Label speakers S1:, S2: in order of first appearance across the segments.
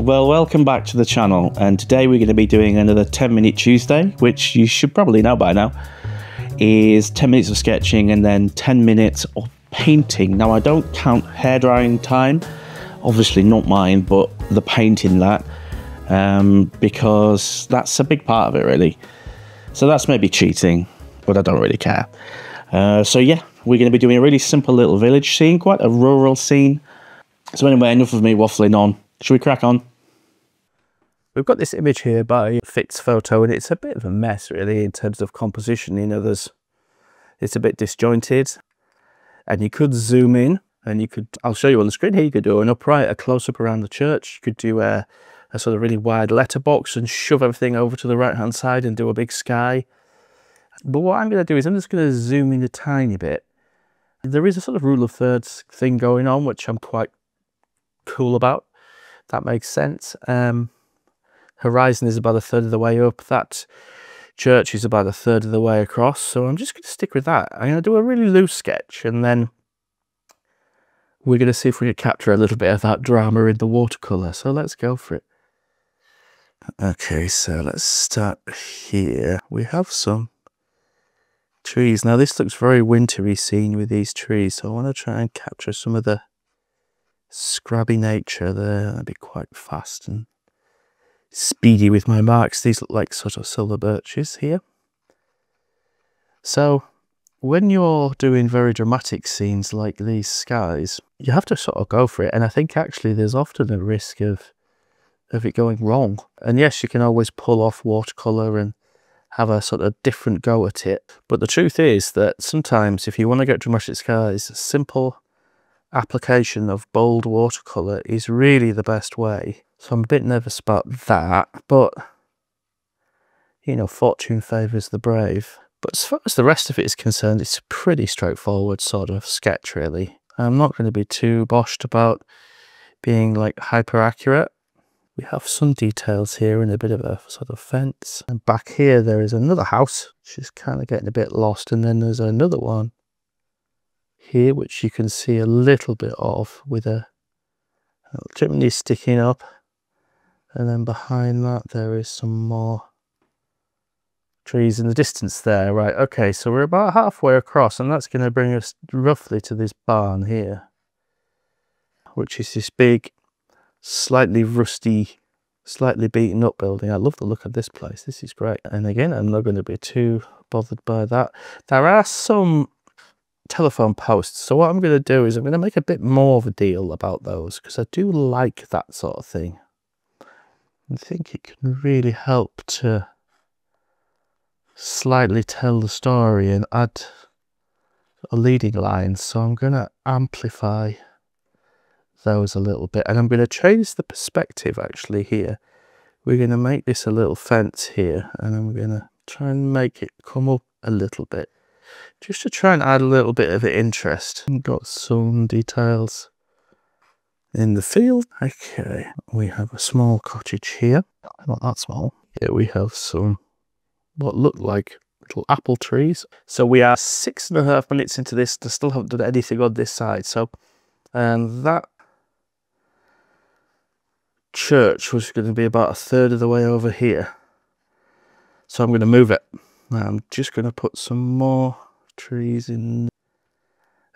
S1: Well, welcome back to the channel, and today we're going to be doing another 10-minute Tuesday, which you should probably know by now, is 10 minutes of sketching and then 10 minutes of painting. Now, I don't count hair drying time, obviously not mine, but the painting that, because that's a big part of it, really. So that's maybe cheating, but I don't really care. So yeah, we're going to be doing a really simple little village scene, quite a rural scene. So anyway, enough of me waffling on. Should we crack on?
S2: We've got this image here by Fitz Photo, and it's a bit of a mess really in terms of composition. You know, it's a bit disjointed, and you could zoom in and you could, I'll show you on the screen here, you could do an upright, a close-up around the church. You could do a sort of really wide letterbox and shove everything over to the right hand side and do a big sky. But what I'm going to do is I'm just going to zoom in a tiny bit. There is a sort of rule of thirds thing going on, which I'm quite cool about. That makes sense. Horizon is about a third of the way up. That church is about a third of the way across. So I'm just going to stick with that. I'm going to do a really loose sketch, and then we're going to see if we can capture a little bit of that drama in the watercolor. So let's go for it. Okay, so let's start here. We have some trees. Now this looks very wintry scene with these trees. So I want to try and capture some of the scrubby nature there. That'd be quite fast and speedy with my marks. These look like sort of silver birches here. So when you're doing very dramatic scenes like these skies, you have to sort of go for it. And I think actually there's often a risk of it going wrong. And yes, you can always pull off watercolor and have a sort of different go at it. But the truth is that sometimes if you want to get dramatic skies, simple application of bold watercolor is really the best way. So I'm a bit nervous about that, but you know, fortune favors the brave. But as far as the rest of it is concerned, it's a pretty straightforward sort of sketch, really. I'm not going to be too boshed about being like hyper accurate. We have some details here and a bit of a sort of fence. And back here there is another house, which is kind of getting a bit lost. And then there's another one here, which you can see a little bit of with a chimney sticking up. And then behind that there is some more trees in the distance there. Right, okay, so we're about halfway across, and that's going to bring us roughly to this barn here, which is this big, slightly rusty, slightly beaten up building. I love the look of this place. This is great. And again, I'm not going to be too bothered by that. There are some telephone posts, so what I'm going to do is I'm going to make a bit more of a deal about those, because I do like that sort of thing. I think it can really help to slightly tell the story and add a leading line. So I'm going to amplify those a little bit, and I'm going to change the perspective actually here. We're going to make this a little fence here, and I'm going to try and make it come up a little bit, just to try and add a little bit of interest. Got some details in the field. Okay, we have a small cottage here. Not that small. Here we have some what look like little apple trees. So we are 6.5 minutes into this. I still haven't done anything on this side. So, and that church was going to be about a third of the way over here. So I'm going to move it. I'm just going to put some more trees in,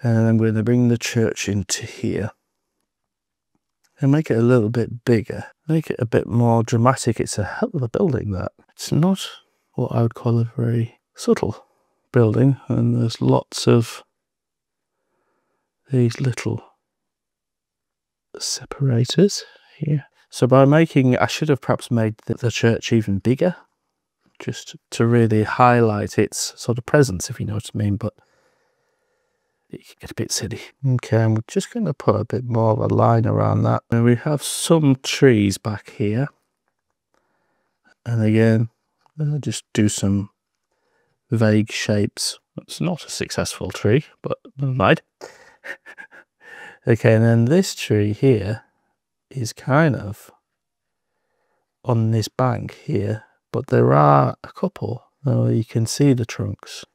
S2: and I'm going to bring the church into here and make it a little bit bigger, make it a bit more dramatic. It's a hell of a building, that. It's not what I would call a very subtle building, and there's lots of these little separators here. So by making, I should have perhaps made the church even bigger, just to really highlight its sort of presence, if you know what I mean, but it can get a bit silly. Okay, I'm just going to put a bit more of a line around that. And we have some trees back here. And again, I'll just do some vague shapes. It's not a successful tree, but never mind. Okay, and then this tree here is kind of on this bank here, but there are a couple. Oh, you can see the trunks.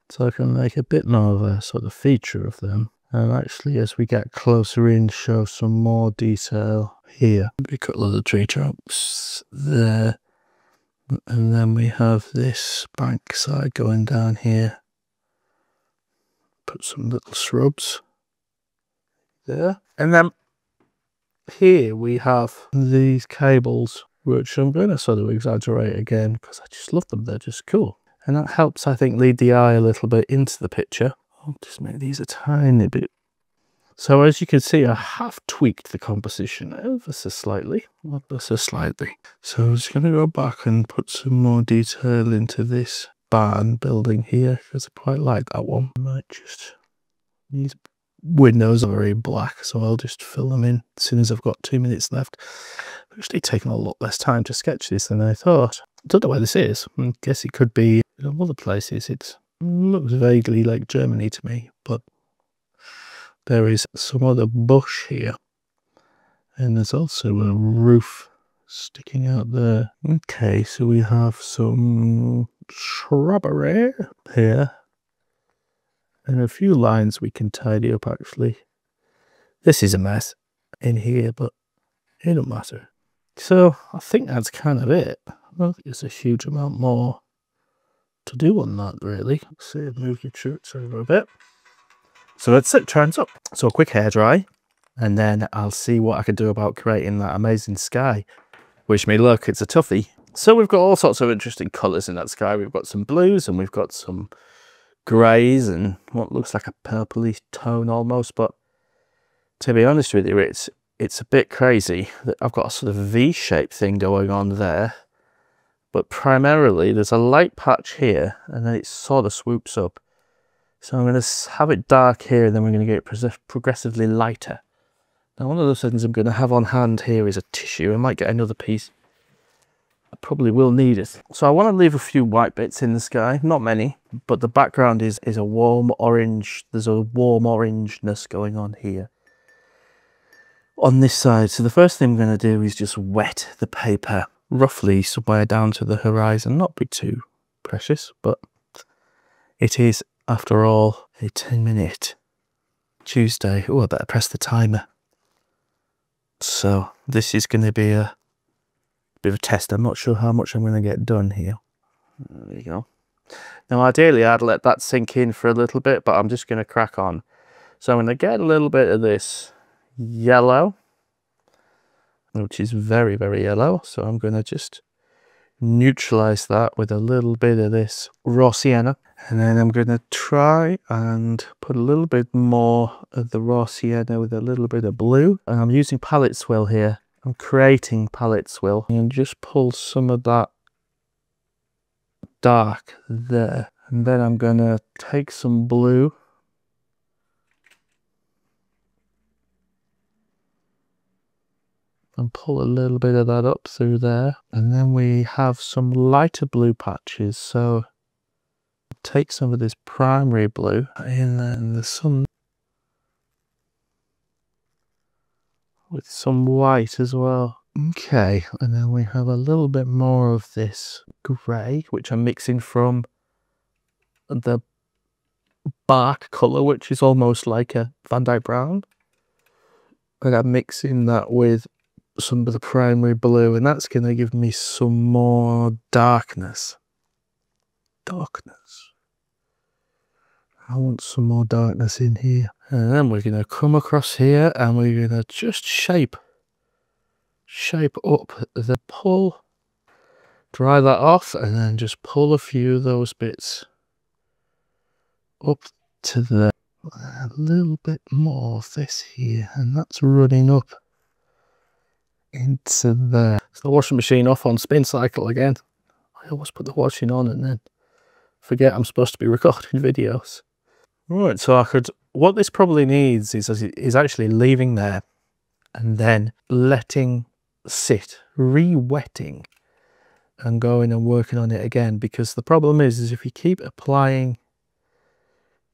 S2: So I can make a bit more of a sort of feature of them. And actually, as we get closer in, show some more detail here. A couple of the tree trunks there. And then we have this bank side going down here. Put some little shrubs there. And then here we have these cables, which I'm going to sort of exaggerate again because I just love them. They're just cool. And that helps, I think, lead the eye a little bit into the picture. I'll just make these a tiny bit. So as you can see, I have tweaked the composition ever so slightly. So I'm just going to go back and put some more detail into this barn building here because I quite like that one. I might just... These windows are very black, so I'll just fill them in as soon as I've got 2 minutes left. It's actually taken a lot less time to sketch this than I thought. I don't know where this is. I guess it could be in other places. It looks vaguely like Germany to me, but there is some other bush here. And there's also a roof sticking out there. Okay, so we have some shrubbery here. And a few lines we can tidy up, actually. This is a mess in here, but it don't matter. So I think that's kind of it. I don't think there's a huge amount more to do on that, really. Let's see, move your shirts over a bit. So that's it, turns up. So a quick hair dry, and then I'll see what I can do about creating that amazing sky. Wish me luck, it's a toughie. So we've got all sorts of interesting colours in that sky. We've got some blues and we've got some greys and what looks like a purpley tone almost, but to be honest with you, it's a bit crazy that I've got a sort of V-shaped thing going on there, but primarily there's a light patch here and then it sort of swoops up. So I'm going to have it dark here and then we're going to get it progressively lighter. Now one of the things I'm going to have on hand here is a tissue. I might get another piece. I probably will need it. So I want to leave a few white bits in the sky, not many, but the background is a warm orange. There's a warm orangeness going on here on this side. So the first thing I'm going to do is just wet the paper roughly somewhere down to the horizon. Not be too precious, but it is, after all, a 10-minute Tuesday. Oh, I better press the timer. So this is going to be a bit of a test. I'm not sure how much I'm going to get done here. There you go. Now ideally I'd let that sink in for a little bit, but I'm just going to crack on. So I'm going to get a little bit of this yellow, which is very, very yellow. So I'm going to just neutralize that with a little bit of this raw sienna. And then I'm going to try and put a little bit more of the raw sienna with a little bit of blue. And I'm using palette swill here. I'm creating palette swill and just pull some of that dark there. And then I'm going to take some blue and pull a little bit of that up through there. And then we have some lighter blue patches. So take some of this primary blue and then the sun with some white as well. Okay, and then we have a little bit more of this grey, which I'm mixing from the bark colour, which is almost like a Van Dyke brown. And I'm mixing that with some of the primary blue, and that's going to give me some more darkness. I want some more darkness in here. And then we're going to come across here and we're going to just shape up the pull, dry that off, and then just pull a few of those bits up to the, a little bit more of this here, and that's running up into there. So the washing machine off on spin cycle again. I always put the washing on and then forget I'm supposed to be recording videos. Right, so what this probably needs is actually leaving there and then letting sit, re-wetting and going and working on it again, because the problem is if you keep applying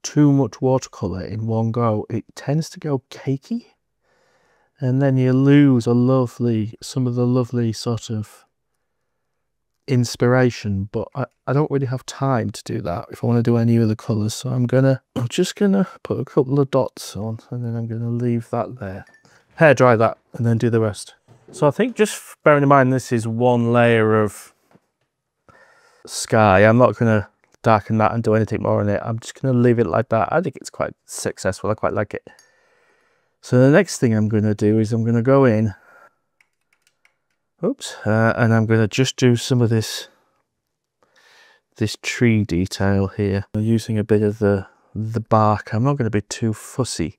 S2: too much watercolor in one go, it tends to go cakey and then you lose some of the lovely sort of inspiration, but I don't really have time to do that if I want to do any other colours. So I'm just gonna put a couple of dots on, and then I'm gonna leave that there. Hair dry that, and then do the rest. So I think, just bearing in mind this is one layer of sky, I'm not gonna darken that and do anything more on it. I'm just gonna leave it like that. I think it's quite successful. I quite like it. So the next thing I'm gonna do is I'm gonna go in, and I'm gonna just do some of this tree detail here, using a bit of the bark. I'm not going to be too fussy.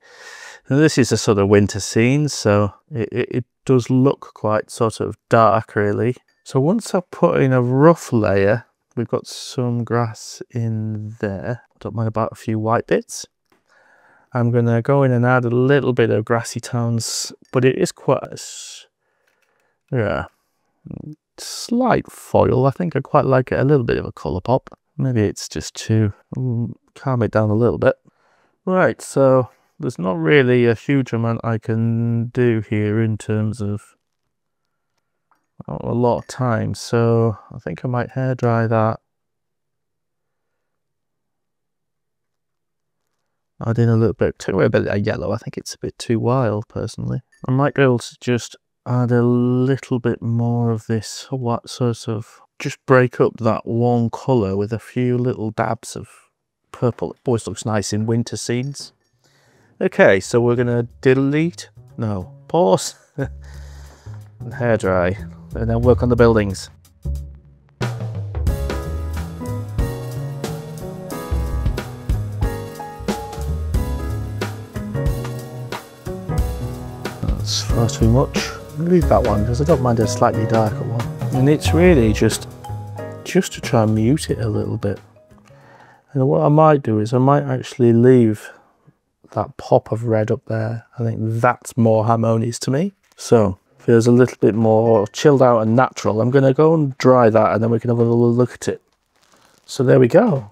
S2: Now, this is a sort of winter scene, so it does look quite sort of dark, really. So once I've put in a rough layer, we've got some grass in there. I don't mind about a few white bits. I'm going to go in and add a little bit of grassy tones, but it is quite, slight foil. I think I quite like it, a little bit of a colour pop. Maybe it's just to calm it down a little bit. Right, so there's not really a huge amount I can do here in terms of a lot of time, so I think I might hair dry that. Add in a little bit, take away a bit of yellow. I think it's a bit too wild, personally. I might be able to just add a little bit more of this, what sort of, just break up that one colour with a few little dabs of purple. It always looks nice in winter scenes. Okay, so we're gonna pause, and hair dry, and then work on the buildings. That's far too much. Leave that one because I don't mind a slightly darker one, and it's really just to try and mute it a little bit. And what I might do is I might actually leave that pop of red up there. I think that's more harmonious to me, so feels a little bit more chilled out and natural. I'm going to go and dry that, and then we can have a little look at it. So there we go.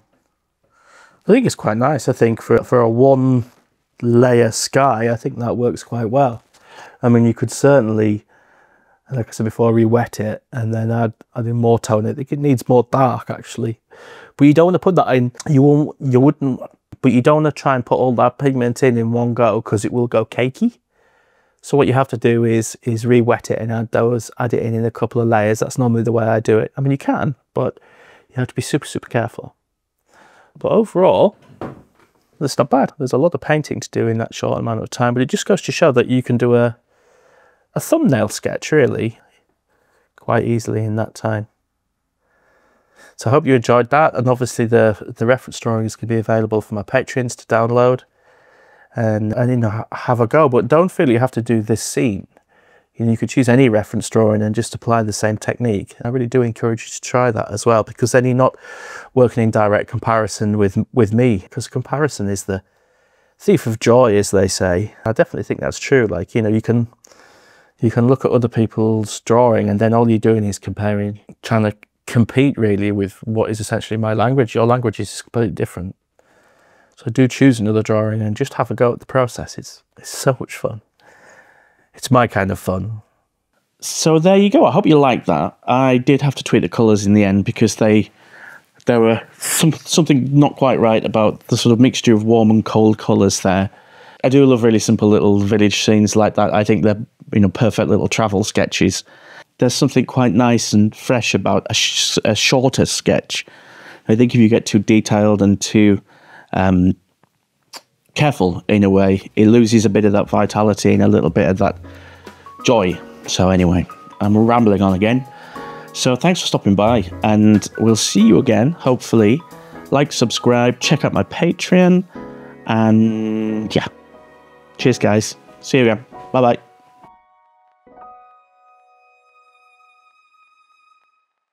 S2: I think it's quite nice. I think for a one layer sky, I think that works quite well. I mean, you could certainly, like I said before, re-wet it and then add in more tone. I think it needs more dark, actually. But you don't want to put that in. You wouldn't. But you don't want to try and put all that pigment in one go, because it will go cakey. So what you have to do is re-wet it and add it in a couple of layers. That's normally the way I do it. I mean, you can, but you have to be super, super careful. But overall, that's not bad. There's a lot of painting to do in that short amount of time, but it just goes to show that you can do a thumbnail sketch, really, quite easily in that time. So I hope you enjoyed that, and obviously the reference drawings can be available for my patrons to download and you know, have a go. But don't feel you have to do this scene. You know, you could choose any reference drawing and just apply the same technique. I really do encourage you to try that as well, because then you're not working in direct comparison with me, because comparison is the thief of joy, as they say. I definitely think that's true. Like, you know, you can look at other people's drawing, and then all you're doing is comparing, trying to compete really with what is essentially my language. Your language is completely different. So do choose another drawing and just have a go at the process. It's so much fun. It's my kind of fun. So there you go. I hope you liked that. I did have to tweak the colours in the end, because there were something not quite right about the sort of mixture of warm and cold colours there. I do love really simple little village scenes like that. I think they're, you know, perfect little travel sketches. There's something quite nice and fresh about a shorter sketch. I think if you get too detailed and too careful in a way, it loses a bit of that vitality and a little bit of that joy. So anyway, I'm rambling on again. So thanks for stopping by, and we'll see you again, hopefully. Like, subscribe, check out my Patreon, and yeah. Cheers, guys. See you again. Bye-bye.